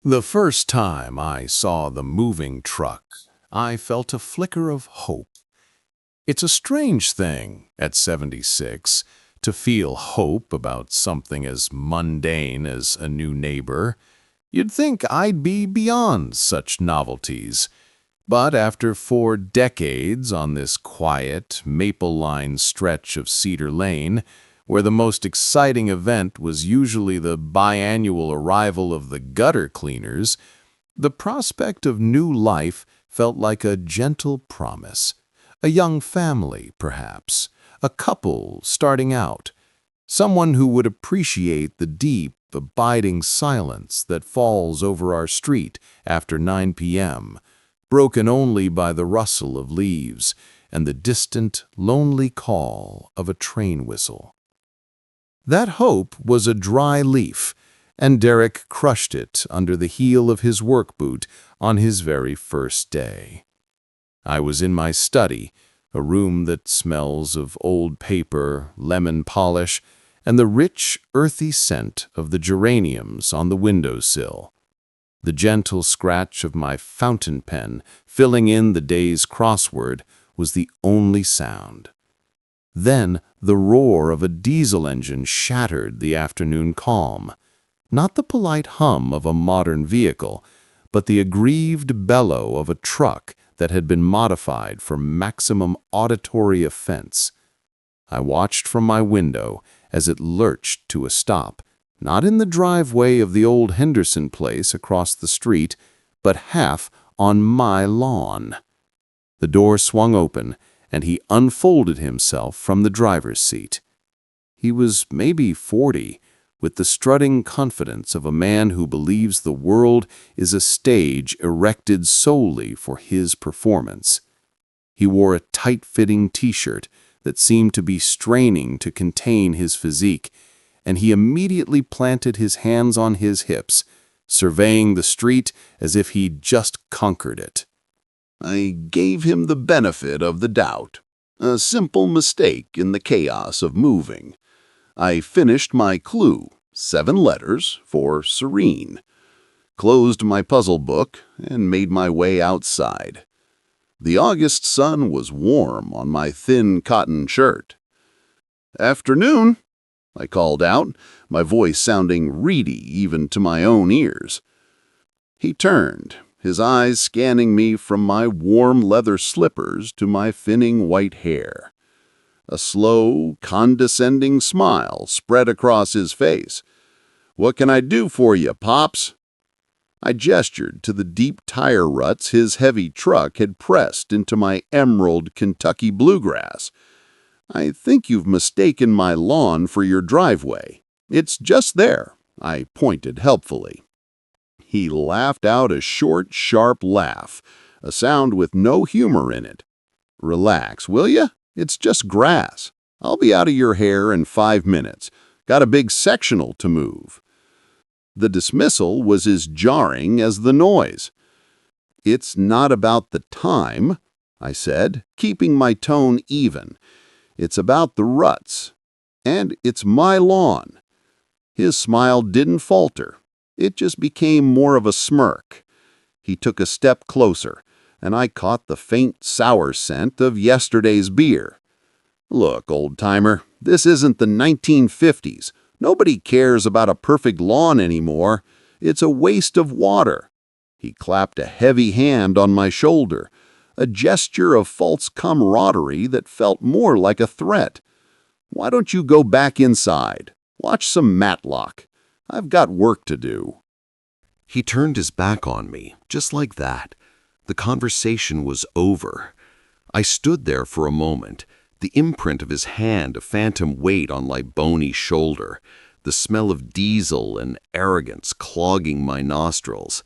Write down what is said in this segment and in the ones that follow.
The first time I saw the moving truck, I felt a flicker of hope. It's a strange thing, at 76, to feel hope about something as mundane as a new neighbor. You'd think I'd be beyond such novelties. But after 4 decades on this quiet, maple-lined stretch of Cedar Lane, where the most exciting event was usually the biannual arrival of the gutter cleaners, the prospect of new life felt like a gentle promise. A young family, perhaps, a couple starting out, someone who would appreciate the deep, abiding silence that falls over our street after 9 p.m., broken only by the rustle of leaves and the distant, lonely call of a train whistle. That hope was a dry leaf, and Derek crushed it under the heel of his work boot on his very first day. I was in my study, a room that smells of old paper, lemon polish, and the rich, earthy scent of the geraniums on the windowsill. The gentle scratch of my fountain pen filling in the day's crossword was the only sound. Then the roar of a diesel engine shattered the afternoon calm. Not the polite hum of a modern vehicle, but the aggrieved bellow of a truck that had been modified for maximum auditory offense. I watched from my window as it lurched to a stop, not in the driveway of the old Henderson place across the street, but half on my lawn. The door swung open, and he unfolded himself from the driver's seat. He was maybe 40, with the strutting confidence of a man who believes the world is a stage erected solely for his performance. He wore a tight-fitting t-shirt that seemed to be straining to contain his physique, and he immediately planted his hands on his hips, surveying the street as if he'd just conquered it. I gave him the benefit of the doubt. A simple mistake in the chaos of moving. I finished my clue, 7 letters for serene, closed my puzzle book, and made my way outside. The August sun was warm on my thin cotton shirt. "Afternoon," I called out, my voice sounding reedy even to my own ears. He turned, his eyes scanning me from my warm leather slippers to my thinning white hair. A slow, condescending smile spread across his face. "What can I do for you, Pops?" I gestured to the deep tire ruts his heavy truck had pressed into my emerald Kentucky bluegrass. "I think you've mistaken my lawn for your driveway. It's just there," I pointed helpfully. He laughed out a short, sharp laugh, a sound with no humor in it. "Relax, will ya? It's just grass. I'll be out of your hair in 5 minutes. Got a big sectional to move." The dismissal was as jarring as the noise. "It's not about the time," I said, keeping my tone even. "It's about the ruts. And it's my lawn." His smile didn't falter. It just became more of a smirk. He took a step closer, and I caught the faint sour scent of yesterday's beer. "Look, old-timer, this isn't the 1950s. Nobody cares about a perfect lawn anymore. It's a waste of water." He clapped a heavy hand on my shoulder, a gesture of false camaraderie that felt more like a threat. "Why don't you go back inside? Watch some Matlock. I've got work to do." He turned his back on me, just like that. The conversation was over. I stood there for a moment, the imprint of his hand a phantom weight on my bony shoulder, the smell of diesel and arrogance clogging my nostrils.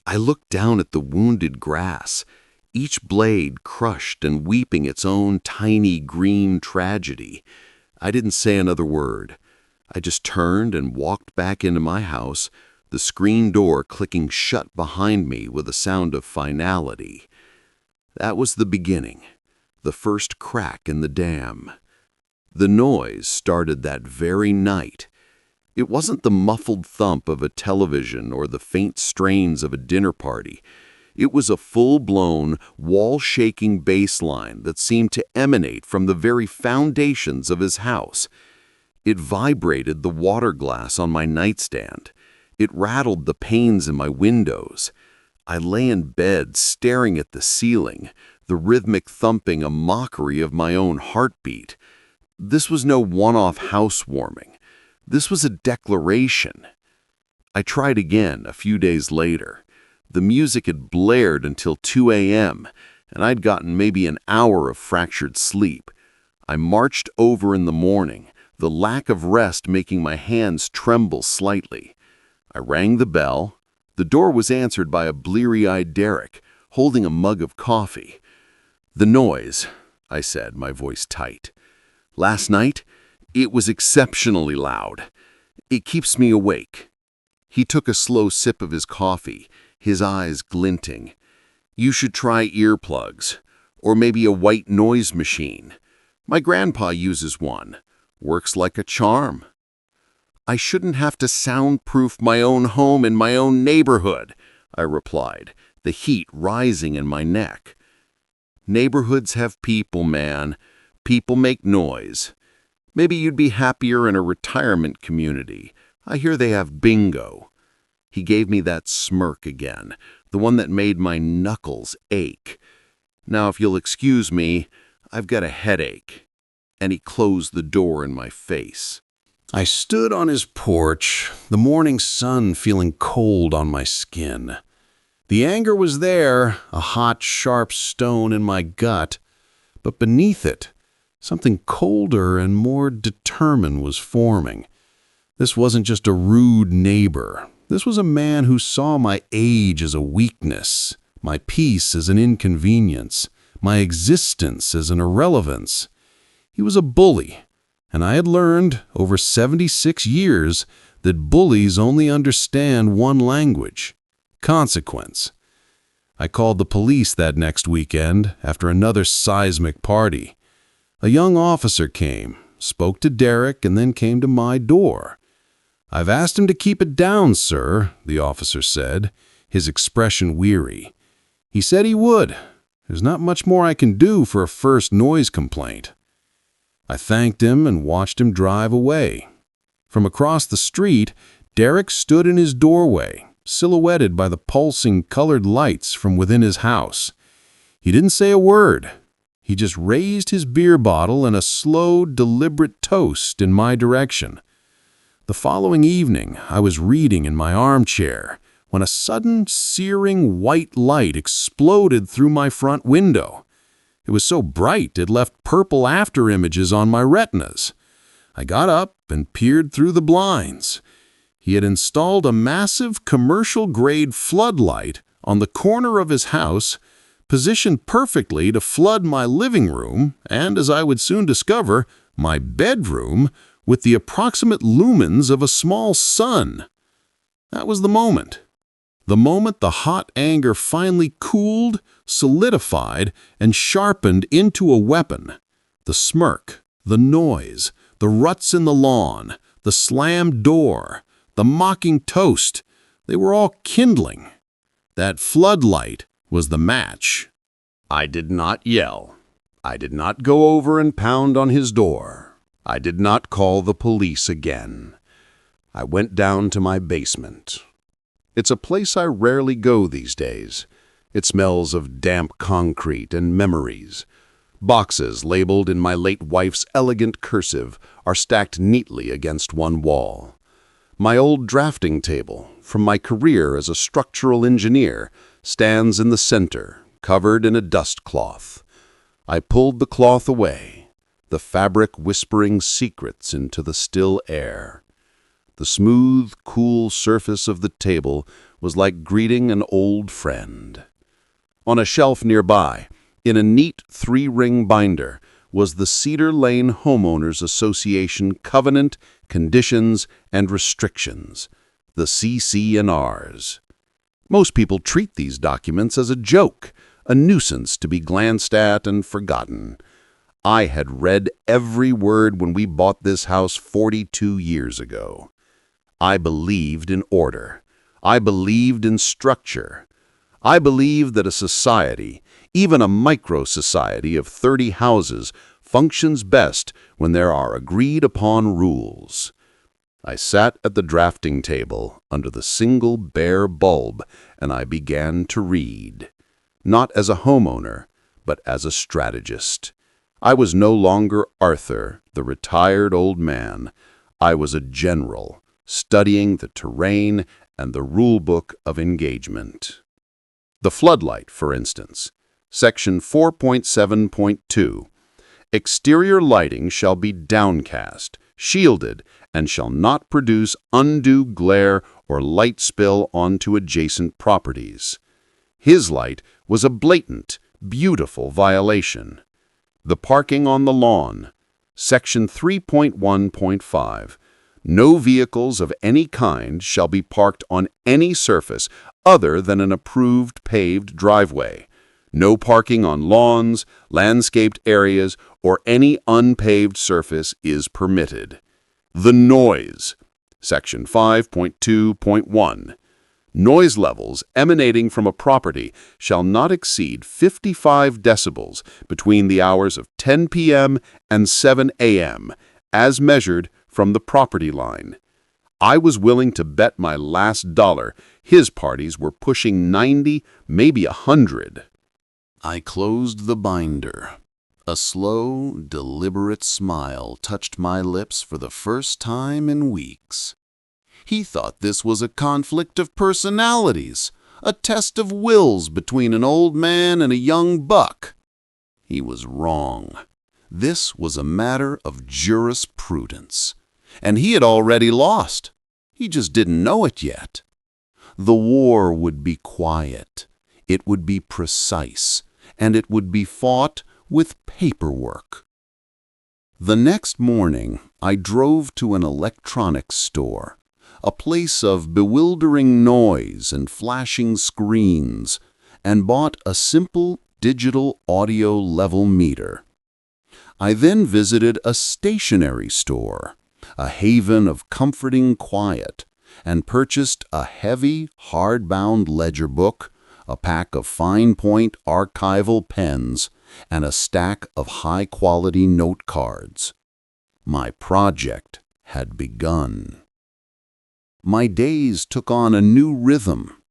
I looked down at the wounded grass, each blade crushed and weeping its own tiny green tragedy. I didn't say another word. I just turned and walked back into my house, the screen door clicking shut behind me with a sound of finality. That was the beginning, the first crack in the dam. The noise started that very night. It wasn't the muffled thump of a television or the faint strains of a dinner party. It was a full-blown, wall-shaking bass line that seemed to emanate from the very foundations of his house. It vibrated the water glass on my nightstand. It rattled the panes in my windows. I lay in bed staring at the ceiling, the rhythmic thumping a mockery of my own heartbeat. This was no one-off housewarming. This was a declaration. I tried again a few days later. The music had blared until 2 a.m., and I'd gotten maybe an hour of fractured sleep. I marched over in the morning, the lack of rest making my hands tremble slightly. I rang the bell. The door was answered by a bleary-eyed Derek, holding a mug of coffee. "The noise," I said, my voice tight. "Last night, it was exceptionally loud. It keeps me awake." He took a slow sip of his coffee, his eyes glinting. "You should try earplugs, or maybe a white noise machine. My grandpa uses one. Works like a charm." "I shouldn't have to soundproof my own home in my own neighborhood," I replied, the heat rising in my neck. "Neighborhoods have people, man. People make noise. Maybe you'd be happier in a retirement community. I hear they have bingo." He gave me that smirk again, the one that made my knuckles ache. "Now, if you'll excuse me, I've got a headache." And he closed the door in my face. I stood on his porch, the morning sun feeling cold on my skin. The anger was there, a hot, sharp stone in my gut, but beneath it, something colder and more determined was forming. This wasn't just a rude neighbor. This was a man who saw my age as a weakness, my peace as an inconvenience, my existence as an irrelevance. He was a bully, and I had learned, over 76 years, that bullies only understand one language: consequence. I called the police that next weekend after another seismic party. A young officer came, spoke to Derek, and then came to my door. "I've asked him to keep it down, sir," the officer said, his expression weary. "He said he would. There's not much more I can do for a first noise complaint." I thanked him and watched him drive away. From across the street, Derek stood in his doorway, silhouetted by the pulsing colored lights from within his house. He didn't say a word. He just raised his beer bottle in a slow, deliberate toast in my direction. The following evening, I was reading in my armchair when a sudden, searing white light exploded through my front window. It was so bright it left purple afterimages on my retinas. I got up and peered through the blinds. He had installed a massive commercial-grade floodlight on the corner of his house, positioned perfectly to flood my living room and, as I would soon discover, my bedroom, with the approximate lumens of a small sun. That was the moment. The moment the hot anger finally cooled, solidified, and sharpened into a weapon. The smirk, the noise, the ruts in the lawn, the slammed door, the mocking toast, they were all kindling. That floodlight was the match. I did not yell. I did not go over and pound on his door. I did not call the police again. I went down to my basement. It's a place I rarely go these days. It smells of damp concrete and memories. Boxes labeled in my late wife's elegant cursive are stacked neatly against one wall. My old drafting table, from my career as a structural engineer, stands in the center, covered in a dust cloth. I pulled the cloth away, the fabric whispering secrets into the still air. The smooth, cool surface of the table was like greeting an old friend. On a shelf nearby, in a neat 3-ring binder, was the Cedar Lane Homeowners Association Covenant, Conditions, and Restrictions, the CC&Rs. Most people treat these documents as a joke, a nuisance to be glanced at and forgotten. I had read every word when we bought this house 42 years ago. I believed in order. I believed in structure. I believed that a society, even a micro-society of 30 houses, functions best when there are agreed-upon rules. I sat at the drafting table under the single bare bulb, and I began to read. Not as a homeowner, but as a strategist. I was no longer Arthur, the retired old man. I was a general, studying the terrain and the rulebook of engagement. The floodlight, for instance. Section 4.7.2. Exterior lighting shall be downcast, shielded, and shall not produce undue glare or light spill onto adjacent properties. His light was a blatant, beautiful violation. The parking on the lawn. Section 3.1.5. No vehicles of any kind shall be parked on any surface other than an approved paved driveway. No parking on lawns, landscaped areas, or any unpaved surface is permitted. The noise. Section 5.2.1. Noise levels emanating from a property shall not exceed 55 decibels between the hours of 10 p.m. and 7 a.m., as measured from the property line. I was willing to bet my last dollar his parties were pushing 90, maybe 100. I closed the binder. A slow, deliberate smile touched my lips for the first time in weeks. He thought this was a conflict of personalities, a test of wills between an old man and a young buck. He was wrong. This was a matter of jurisprudence, and he had already lost. He just didn't know it yet. The war would be quiet, it would be precise, and it would be fought with paperwork. The next morning, I drove to an electronics store, a place of bewildering noise and flashing screens, and bought a simple digital audio level meter. I then visited a stationery store, a haven of comforting quiet, and purchased a heavy, hardbound ledger book, a pack of fine-point archival pens, and a stack of high-quality note cards. My project had begun. My days took on a new rhythm.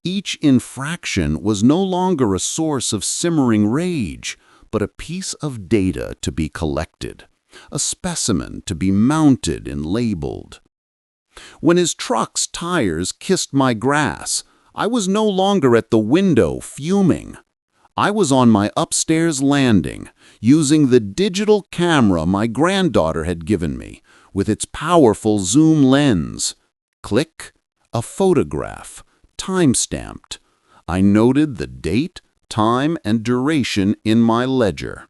Each infraction was no longer a source of simmering rage, but a piece of data to be collected, a specimen to be mounted and labeled. When his truck's tires kissed my grass, I was no longer at the window fuming. I was on my upstairs landing, using the digital camera my granddaughter had given me, with its powerful zoom lens. Click, a photograph, time-stamped. I noted the date, time, and duration in my ledger.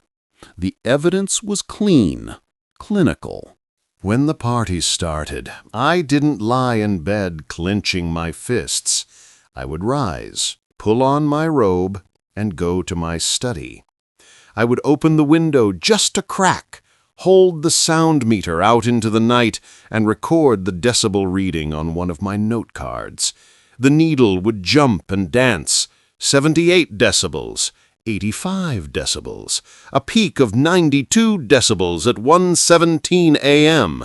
The evidence was clean, clinical. When the party started, I didn't lie in bed clenching my fists. I would rise, pull on my robe, and go to my study. I would open the window just a crack, hold the sound meter out into the night, and record the decibel reading on one of my note cards. The needle would jump and dance. 78 decibels, 85 decibels, a peak of 92 decibels at 1:17 a.m.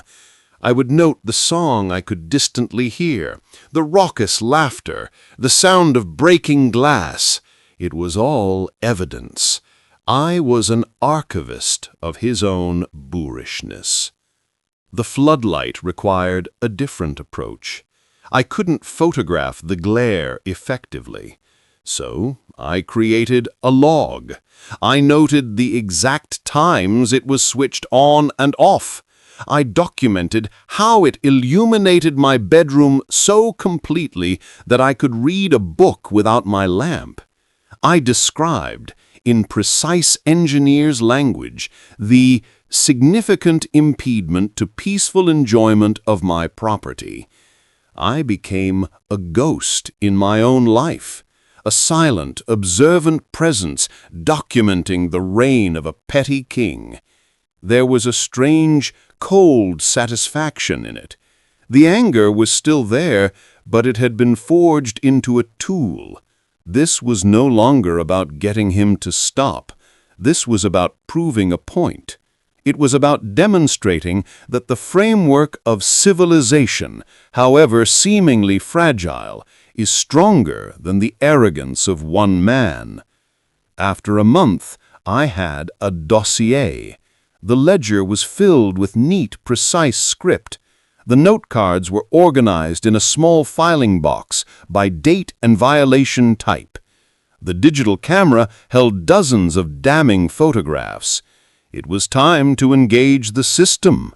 I would note the song I could distantly hear, the raucous laughter, the sound of breaking glass. It was all evidence. I was an archivist of his own boorishness. The floodlight required a different approach. I couldn't photograph the glare effectively. So I created a log. I noted the exact times it was switched on and off. I documented how it illuminated my bedroom so completely that I could read a book without my lamp. I described, in precise engineer's language, the significant impediment to peaceful enjoyment of my property. I became a ghost in my own life, a silent, observant presence documenting the reign of a petty king. There was a strange, cold satisfaction in it. The anger was still there, but it had been forged into a tool. This was no longer about getting him to stop. This was about proving a point. It was about demonstrating that the framework of civilization, however seemingly fragile, is stronger than the arrogance of one man. After a month, I had a dossier. The ledger was filled with neat, precise script. The note cards were organized in a small filing box by date and violation type. The digital camera held dozens of damning photographs. It was time to engage the system.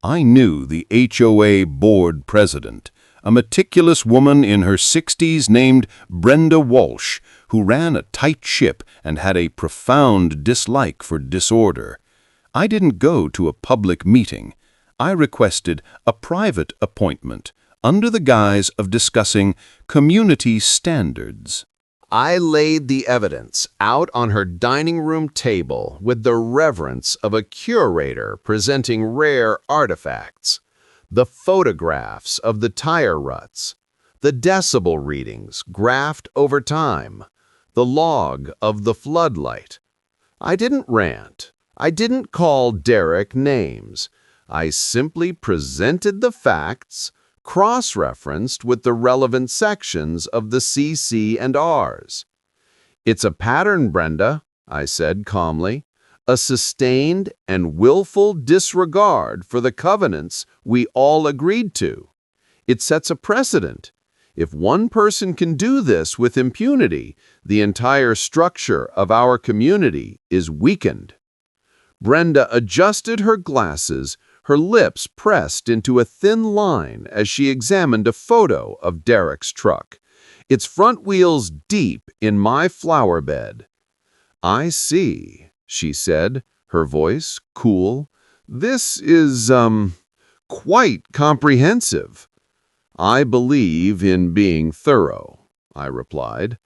I knew the HOA board president, a meticulous woman in her 60s named Brenda Walsh, who ran a tight ship and had a profound dislike for disorder. I didn't go to a public meeting. I requested a private appointment under the guise of discussing community standards. I laid the evidence out on her dining room table with the reverence of a curator presenting rare artifacts. The photographs of the tire ruts, the decibel readings graphed over time, the log of the floodlight. I didn't rant. I didn't call Derek names. I simply presented the facts, cross-referenced with the relevant sections of the CC&Rs. "It's a pattern, Brenda," I said calmly, "a sustained and willful disregard for the covenants we all agreed to. It sets a precedent. If one person can do this with impunity, the entire structure of our community is weakened." Brenda adjusted her glasses, her lips pressed into a thin line as she examined a photo of Derek's truck, its front wheels deep in my flower bed. "I see," she said, her voice cool. "This is, quite comprehensive." "I believe in being thorough," I replied.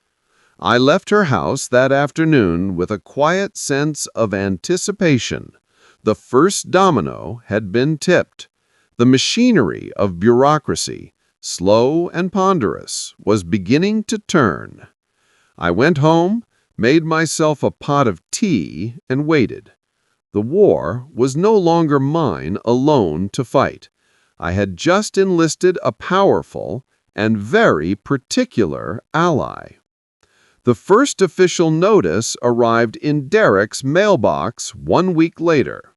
I left her house that afternoon with a quiet sense of anticipation. The first domino had been tipped. The machinery of bureaucracy, slow and ponderous, was beginning to turn. I went home, made myself a pot of tea, and waited. The war was no longer mine alone to fight. I had just enlisted a powerful and very particular ally. The first official notice arrived in Derek's mailbox 1 week later.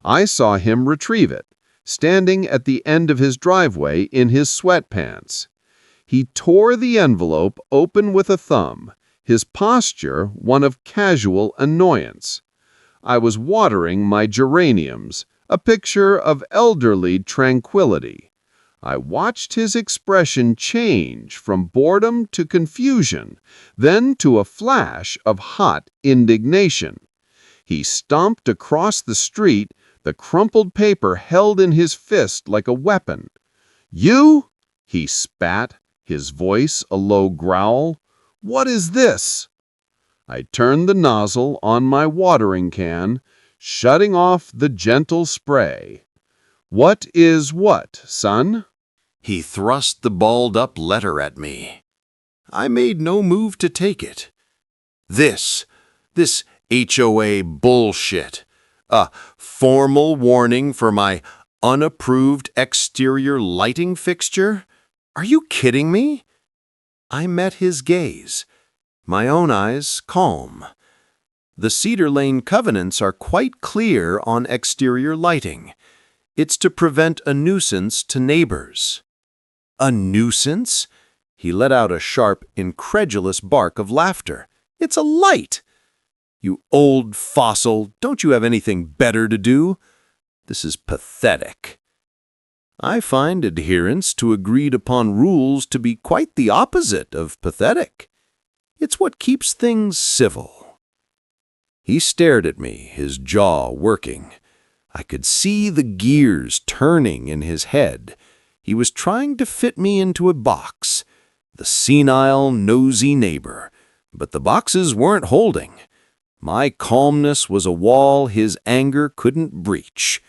I saw him retrieve it, standing at the end of his driveway in his sweatpants. He tore the envelope open with a thumb, his posture one of casual annoyance. I was watering my geraniums, a picture of elderly tranquility. I watched his expression change from boredom to confusion, then to a flash of hot indignation. He stomped across the street, the crumpled paper held in his fist like a weapon. "You?" he spat, his voice a low growl. "What is this?" I turned the nozzle on my watering can, shutting off the gentle spray. "What is what, son?" He thrust the balled-up letter at me. I made no move to take it. This HOA bullshit. A formal warning for my unapproved exterior lighting fixture? Are you kidding me? I met his gaze, my own eyes calm. The Cedar Lane covenants are quite clear on exterior lighting. It's to prevent a nuisance to neighbors. A nuisance? He let out a sharp, incredulous bark of laughter. It's a light! You old fossil, don't you have anything better to do? This is pathetic. I find adherence to agreed-upon rules to be quite the opposite of pathetic. It's what keeps things civil. He stared at me, his jaw working. I could see the gears turning in his head. He was trying to fit me into a box, the senile, nosy neighbor, but the boxes weren't holding. My calmness was a wall his anger couldn't breach.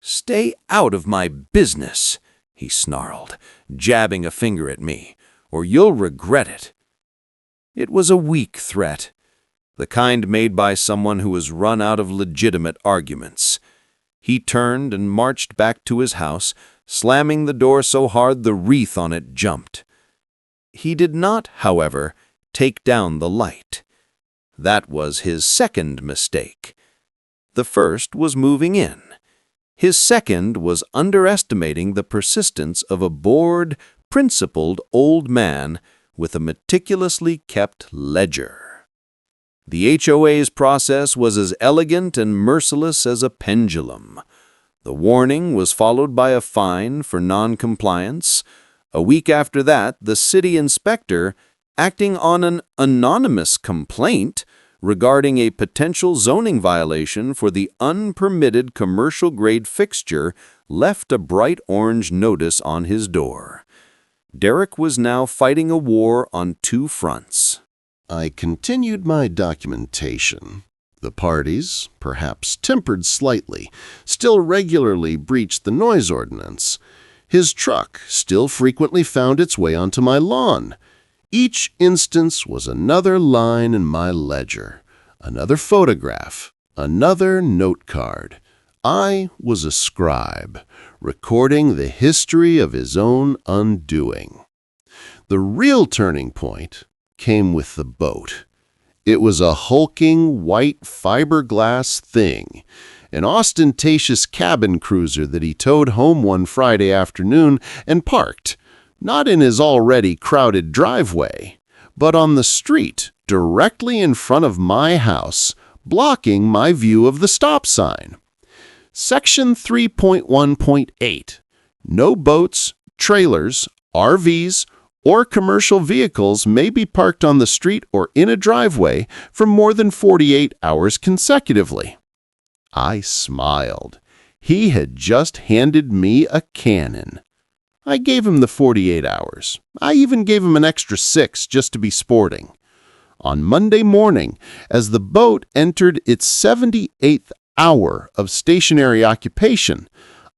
"Stay out of my business," he snarled, jabbing a finger at me, "or you'll regret it." It was a weak threat, the kind made by someone who has run out of legitimate arguments. He turned and marched back to his house, slamming the door so hard the wreath on it jumped. He did not, however, take down the light. That was his second mistake. The first was moving in. His second was underestimating the persistence of a bored, principled old man with a meticulously kept ledger. The HOA's process was as elegant and merciless as a pendulum. The warning was followed by a fine for non-compliance. A week after that, the city inspector, acting on an anonymous complaint regarding a potential zoning violation for the unpermitted commercial-grade fixture, left a bright orange notice on his door. Derek was now fighting a war on two fronts. I continued my documentation. The parties, perhaps tempered slightly, still regularly breached the noise ordinance. His truck still frequently found its way onto my lawn. Each instance was another line in my ledger, another photograph, another note card. I was a scribe, recording the history of his own undoing. The real turning point came with the boat. It was a hulking, white fiberglass thing, an ostentatious cabin cruiser that he towed home one Friday afternoon and parked, not in his already crowded driveway, but on the street directly in front of my house, blocking my view of the stop sign. Section 3.1.8. No boats, trailers, RVs, or commercial vehicles may be parked on the street or in a driveway for more than 48 hours consecutively. I smiled. He had just handed me a cannon. I gave him the 48 hours. I even gave him an extra 6 just to be sporting. On Monday morning, as the boat entered its 78th hour of stationary occupation,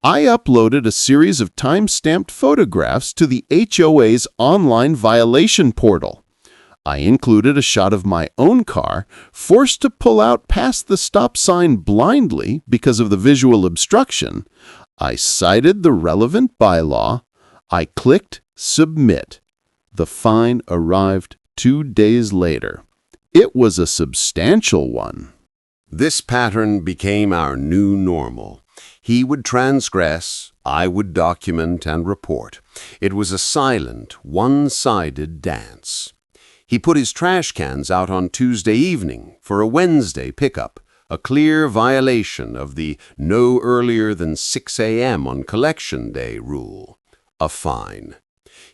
I uploaded a series of time-stamped photographs to the HOA's online violation portal. I included a shot of my own car, forced to pull out past the stop sign blindly because of the visual obstruction. I cited the relevant bylaw. I clicked Submit. The fine arrived 2 days later. It was a substantial one. This pattern became our new normal. He would transgress, I would document and report. It was a silent, one-sided dance. He put his trash cans out on Tuesday evening for a Wednesday pickup, a clear violation of the no earlier than 6 a.m. on collection day rule. A fine.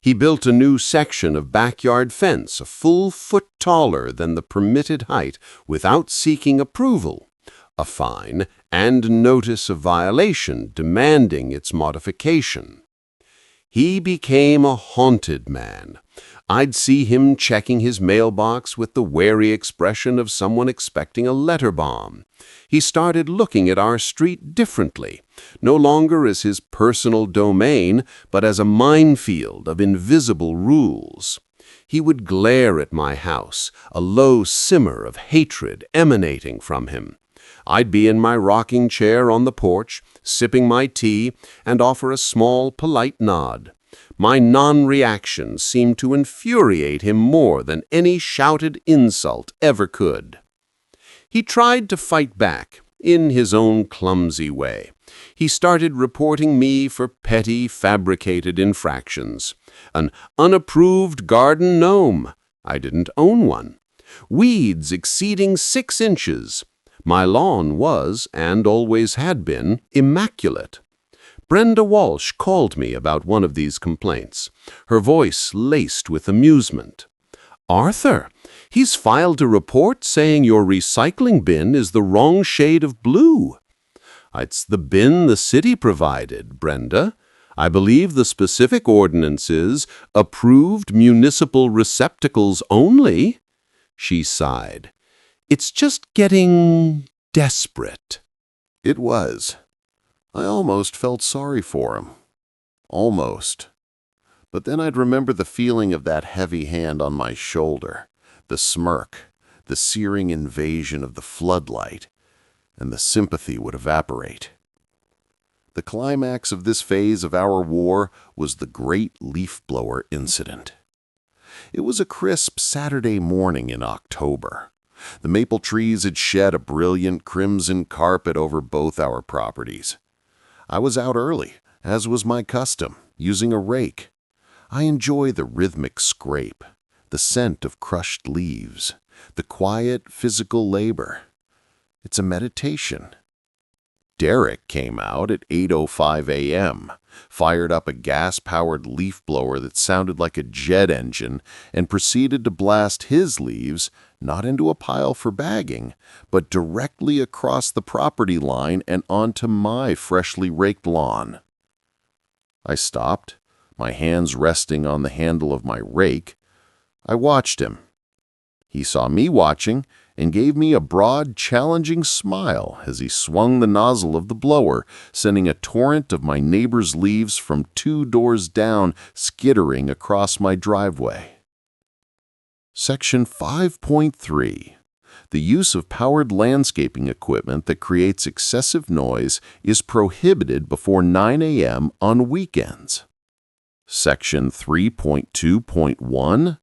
He built a new section of backyard fence a full foot taller than the permitted height without seeking approval. A fine and notice of violation demanding its modification. He became a haunted man. I'd see him checking his mailbox with the wary expression of someone expecting a letter bomb. He started looking at our street differently, no longer as his personal domain, but as a minefield of invisible rules. He would glare at my house, a low simmer of hatred emanating from him. I'd be in my rocking chair on the porch, sipping my tea, and offer a small, polite nod. My non-reaction seemed to infuriate him more than any shouted insult ever could. He tried to fight back, in his own clumsy way. He started reporting me for petty, fabricated infractions. An unapproved garden gnome. I didn't own one. Weeds exceeding 6 inches. My lawn was, and always had been, immaculate. Brenda Walsh called me about one of these complaints, her voice laced with amusement. "Arthur, he's filed a report saying your recycling bin is the wrong shade of blue." "It's the bin the city provided, Brenda. I believe the specific ordinance is approved municipal receptacles only." She sighed. "It's just getting desperate." It was. I almost felt sorry for him. Almost. But then I'd remember the feeling of that heavy hand on my shoulder, the smirk, the searing invasion of the floodlight, and the sympathy would evaporate. The climax of this phase of our war was the Great Leaf Blower Incident. It was a crisp Saturday morning in October. The maple trees had shed a brilliant crimson carpet over both our properties. I was out early, as was my custom, using a rake. I enjoy the rhythmic scrape, the scent of crushed leaves, the quiet physical labor. It's a meditation. Derek came out at 8:05 a.m., fired up a gas-powered leaf blower that sounded like a jet engine, and proceeded to blast his leaves not into a pile for bagging, but directly across the property line and onto my freshly raked lawn. I stopped, my hands resting on the handle of my rake. I watched him. He saw me watching and gave me a broad, challenging smile as he swung the nozzle of the blower, sending a torrent of my neighbor's leaves from 2 doors down, skittering across my driveway. Section 5.3. The use of powered landscaping equipment that creates excessive noise is prohibited before 9 a.m. on weekends. Section 3.2.1.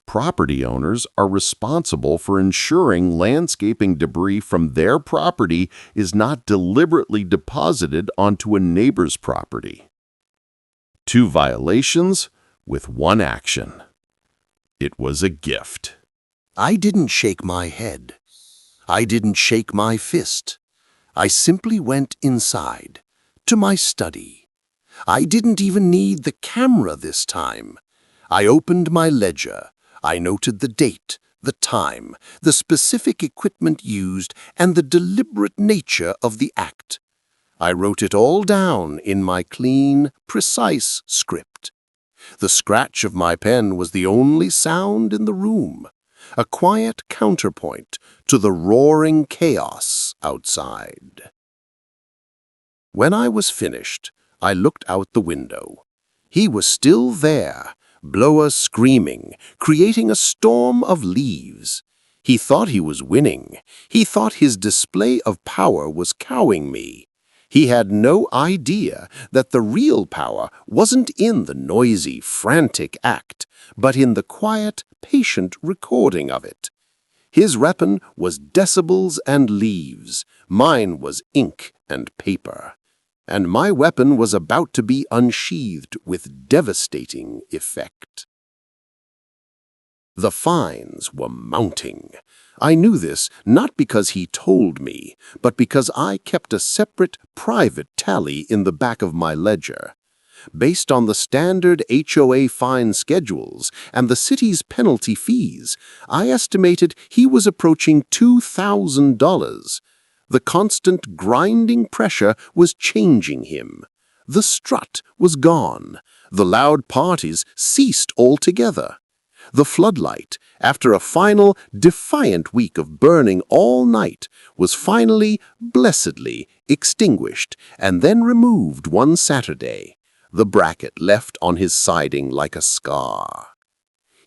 Property owners are responsible for ensuring landscaping debris from their property is not deliberately deposited onto a neighbor's property. 2 violations with 1 action. It was a gift. I didn't shake my head. I didn't shake my fist. I simply went inside, to my study. I didn't even need the camera this time. I opened my ledger. I noted the date, the time, the specific equipment used, and the deliberate nature of the act. I wrote it all down in my clean, precise script. The scratch of my pen was the only sound in the room, a quiet counterpoint to the roaring chaos outside. When I was finished, I looked out the window. He was still there, blower screaming, creating a storm of leaves. He thought he was winning. He thought his display of power was cowing me. He had no idea that the real power wasn't in the noisy, frantic act, but in the quiet, patient recording of it. His weapon was decibels and leaves. Mine was ink and paper. And my weapon was about to be unsheathed with devastating effect. The fines were mounting. I knew this not because he told me, but because I kept a separate, private tally in the back of my ledger. Based on the standard HOA fine schedules and the city's penalty fees, I estimated he was approaching $2,000. The constant grinding pressure was changing him. The strut was gone. The loud parties ceased altogether. The floodlight, after a final, defiant week of burning all night, was finally, blessedly, extinguished and then removed one Saturday, the bracket left on his siding like a scar.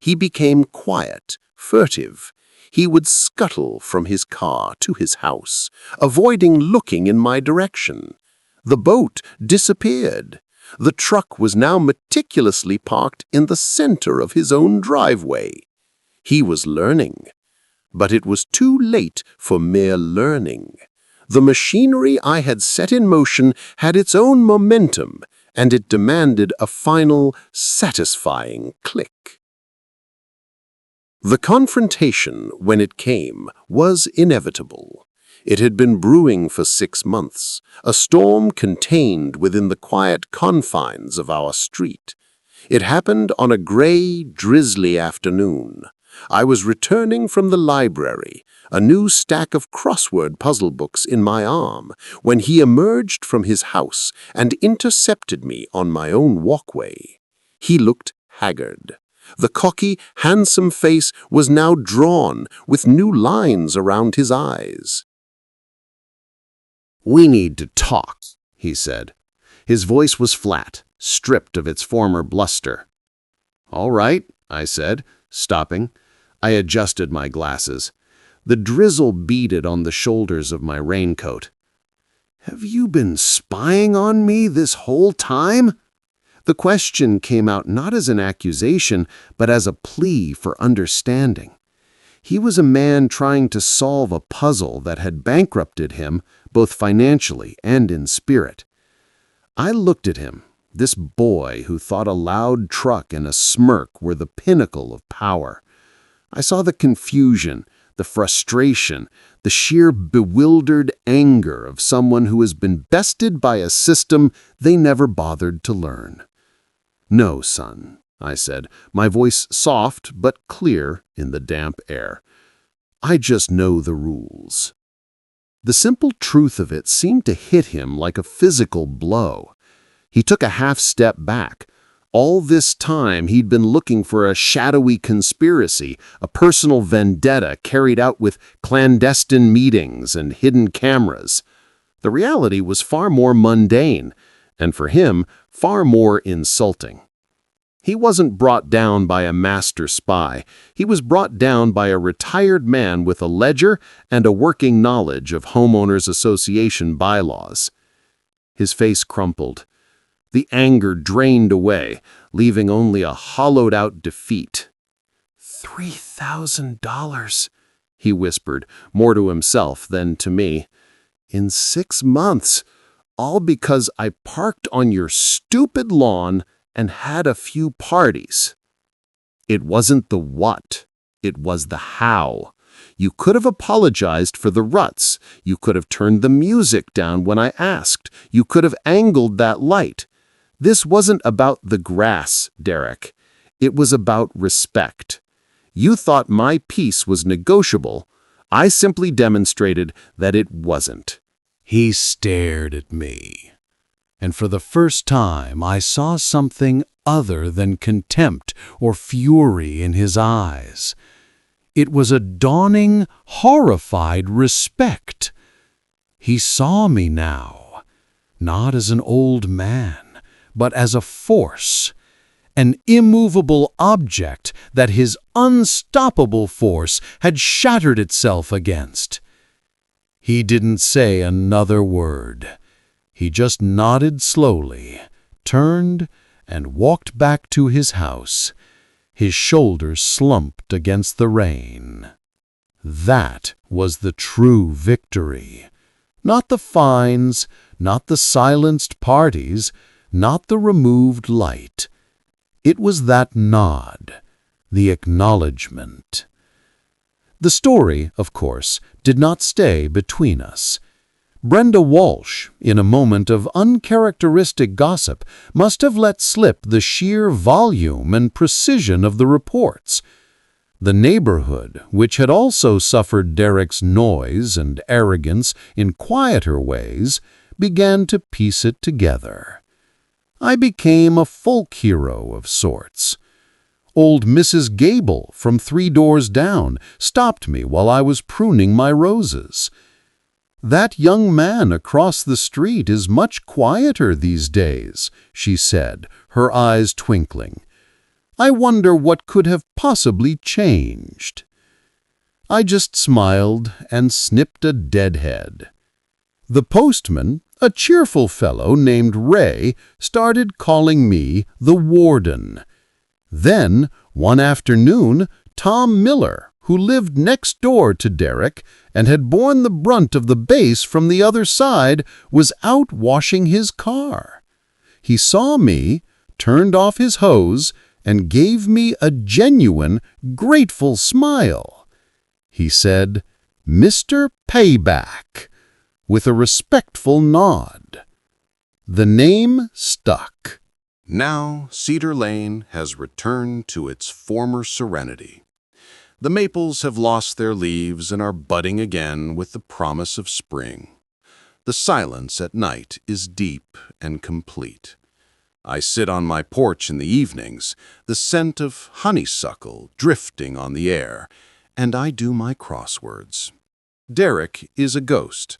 He became quiet, furtive. He would scuttle from his car to his house, avoiding looking in my direction. The boat disappeared. The truck was now meticulously parked in the center of his own driveway. He was learning. But it was too late for mere learning. The machinery I had set in motion had its own momentum, and it demanded a final, satisfying click. The confrontation, when it came, was inevitable. It had been brewing for 6 months, a storm contained within the quiet confines of our street. It happened on a gray, drizzly afternoon. I was returning from the library, a new stack of crossword puzzle books in my arm, when he emerged from his house and intercepted me on my own walkway. He looked haggard. The cocky, handsome face was now drawn with new lines around his eyes. "We need to talk," he said. His voice was flat, stripped of its former bluster. "All right," I said, stopping. I adjusted my glasses. The drizzle beaded on the shoulders of my raincoat. "Have you been spying on me this whole time?" The question came out not as an accusation, but as a plea for understanding. He was a man trying to solve a puzzle that had bankrupted him, both financially and in spirit. I looked at him, this boy who thought a loud truck and a smirk were the pinnacle of power. I saw the confusion, the frustration, the sheer bewildered anger of someone who has been bested by a system they never bothered to learn. "No, son," I said, my voice soft but clear in the damp air. "I just know the rules." The simple truth of it seemed to hit him like a physical blow. He took a half step back. All this time he'd been looking for a shadowy conspiracy, a personal vendetta carried out with clandestine meetings and hidden cameras. The reality was far more mundane, and for him, far more insulting. He wasn't brought down by a master spy. He was brought down by a retired man with a ledger and a working knowledge of homeowners association bylaws. His face crumpled. The anger drained away, leaving only a hollowed-out defeat. $3,000, he whispered, more to himself than to me. "In 6 months, all because I parked on your stupid lawn and had a few parties." It wasn't the what, it was the how. You could have apologized for the ruts. You could have turned the music down when I asked. You could have angled that light. This wasn't about the grass, Derek. It was about respect. You thought my peace was negotiable. I simply demonstrated that it wasn't. He stared at me, and for the first time I saw something other than contempt or fury in his eyes. It was a dawning, horrified respect. He saw me now, not as an old man, but as a force, an immovable object that his unstoppable force had shattered itself against. He didn't say another word. He just nodded slowly, turned, and walked back to his house. His shoulders slumped against the rain. That was the true victory. Not the fines, not the silenced parties, not the removed light. It was that nod, the acknowledgement. The story, of course, did not stay between us. Brenda Walsh, in a moment of uncharacteristic gossip, must have let slip the sheer volume and precision of the reports. The neighborhood, which had also suffered Derek's noise and arrogance in quieter ways, began to piece it together. I became a folk hero of sorts. Old Mrs. Gable from 3 doors down stopped me while I was pruning my roses. "That young man across the street is much quieter these days," she said, her eyes twinkling. "I wonder what could have possibly changed." I just smiled and snipped a deadhead. The postman, a cheerful fellow named Ray, started calling me the warden. Then, one afternoon, Tom Miller, who lived next door to Derek and had borne the brunt of the bass from the other side, was out washing his car. He saw me, turned off his hose, and gave me a genuine, grateful smile. He said, "Mr. Payback," with a respectful nod. The name stuck. Now Cedar Lane has returned to its former serenity. The maples have lost their leaves and are budding again with the promise of spring. The silence at night is deep and complete. I sit on my porch in the evenings, the scent of honeysuckle drifting on the air, and I do my crosswords. Derek is a ghost,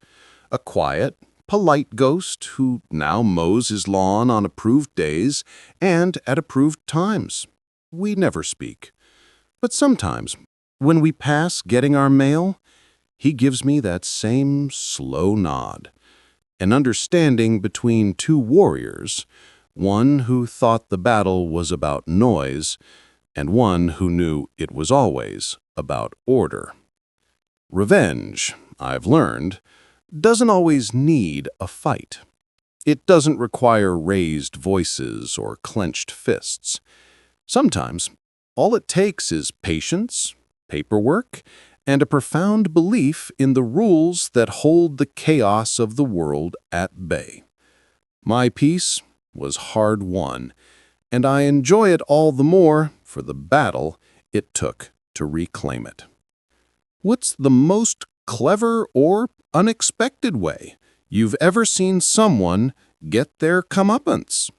a quiet, polite ghost who now mows his lawn on approved days and at approved times. We never speak. But sometimes, when we pass getting our mail, he gives me that same slow nod. An understanding between two warriors, one who thought the battle was about noise, and one who knew it was always about order. Revenge, I've learned, doesn't always need a fight. It doesn't require raised voices or clenched fists. Sometimes, all it takes is patience, paperwork, and a profound belief in the rules that hold the chaos of the world at bay. My peace was hard-won, and I enjoy it all the more for the battle it took to reclaim it. What's the most clever or unexpected way you've ever seen someone get their comeuppance?